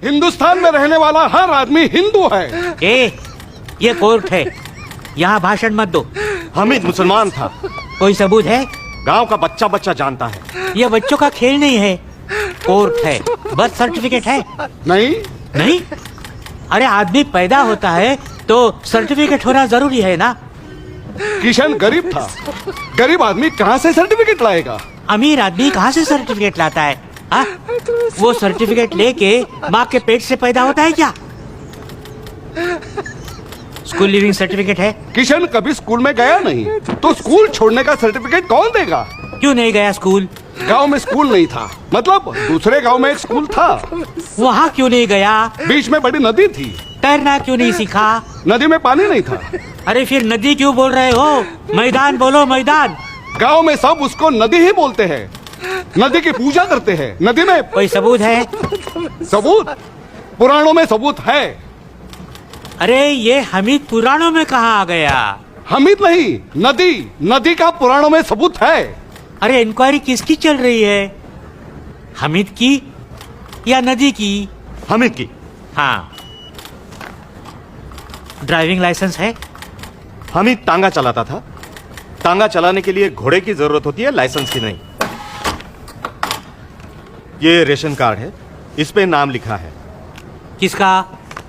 हिंदुस्तान में रहने वाला हर आदमी हिंदू है। ये कोर्ट है, यहाँ भाषण मत दो। हामिद मुसलमान था। कोई सबूत है? गांव का बच्चा बच्चा जानता है। ये बच्चों का खेल नहीं है, कोर्ट है। बर्थ सर्टिफिकेट है? नहीं। अरे आदमी पैदा होता है तो सर्टिफिकेट होना जरूरी है ना। किशन गरीब था, गरीब आदमी कहाँ से सर्टिफिकेट लाएगा? अमीर आदमी कहाँ से सर्टिफिकेट लाता है? वो सर्टिफिकेट लेके माँ के पेट से पैदा होता है क्या? स्कूल लिविंग सर्टिफिकेट है? किशन कभी स्कूल में गया नहीं, तो स्कूल छोड़ने का सर्टिफिकेट कौन देगा? क्यों नहीं गया स्कूल? गांव में स्कूल नहीं था, मतलब दूसरे गांव में एक स्कूल था। वहाँ क्यों नहीं गया? बीच में बड़ी नदी थी। तैरना क्यों नहीं सीखा? नदी में पानी नहीं था। अरे फिर नदी क्यों बोल रहे हो? मैदान बोलो, मैदान। गांव में सब उसको नदी ही बोलते हैं, नदी की पूजा करते हैं। नदी में कोई सबूत है? सबूत? पुराणों में सबूत है। अरे ये हमीद पुराणों में कहाँ आ गया? हमीद नहीं, नदी का पुराणों में सबूत है। अरे इंक्वायरी किसकी चल रही है? हमीद की या नदी की? हामिद की। हाँ। ड्राइविंग लाइसेंस है? हामिद टांगा चलाता था। टांगा चलाने के लिए घोड़े की जरूरत होती है, लाइसेंस की नहीं। ये रेशन कार्ड है, इस पे नाम लिखा है। किसका?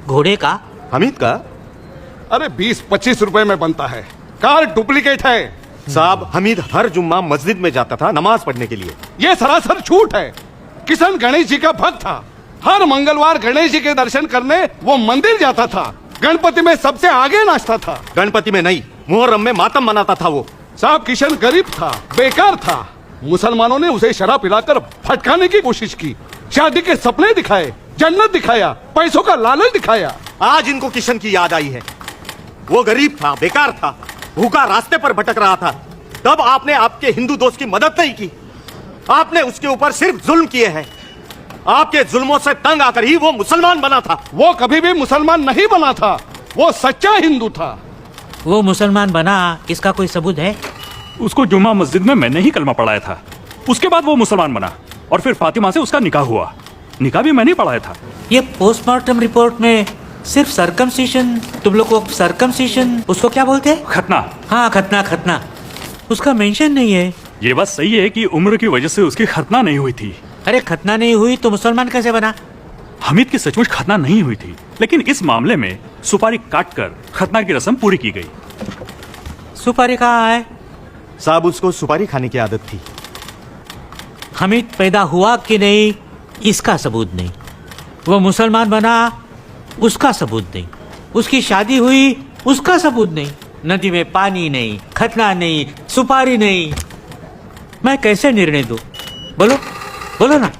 घोड़े का? हामिद का। अरे 20-25 रुपए में बनता है, कार्ड डुप्लीकेट है। साहब, हमीद हर जुम्मा मस्जिद में जाता था नमाज पढ़ने के लिए। ये सरासर झूठ है। किशन गणेश जी का भक्त था। हर मंगलवार गणेश जी के दर्शन करने वो मंदिर जाता था। गणपति में सबसे आगे नाचता था। गणपति में नहीं, मुहर्रम में मातम मनाता था वो। साहब किशन गरीब था, बेकार था। मुसलमानों ने उसे शराब पिलाकर भटकाने की कोशिश की, शादी के सपने दिखाए, जन्नत दिखाया, पैसों का लालच दिखाया। आज इनको किशन की याद आई है। वो गरीब था, बेकार था, भूखा रास्ते पर भटक रहा था। तब आपने आपके हिंदू दोस्त की मदद नहीं की। आपने उसके ऊपर सिर्फ जुल्म किए हैं। आपके जुल्मों से तंग आकर ही वो मुसलमान बना था। वो कभी भी मुसलमान नहीं बना था, वो सच्चा हिंदू था। वो मुसलमान बना, इसका कोई सबूत है? उसको जुम्मा मस्जिद में मैंने ही कलमा पढ़ाया था। उसके बाद वो मुसलमान बना और फिर फातिमा से उसका निकाह हुआ। निकाह भी मैंने ही पढ़ाया था। ये पोस्टमार्टम रिपोर्ट में सिर्फ सर्कमसिशन, तुम लोग को सर्कमसिशन, उसको क्या बोलते हैं? खतना। हाँ, खतना। उसका मेंशन नहीं है। ये बात सही है कि उम्र की वजह से उसकी खतना नहीं हुई थी। अरे खतना नहीं हुई तो मुसलमान कैसे बना? हामिद की सचमुच खतना नहीं हुई थी, लेकिन इस मामले में सुपारी काटकर खतना की रस्म पूरी की गई। सुपारी कहाँ है? साहब, उसको सुपारी खाने की आदत थी। हामिद पैदा हुआ कि नहीं, इसका सबूत नहीं। वो मुसलमान बना, उसका सबूत नहीं। उसकी शादी हुई, उसका सबूत नहीं। नदी में पानी नहीं, खतना नहीं, सुपारी नहीं। मैं कैसे निर्णय दूं? बोलो ना।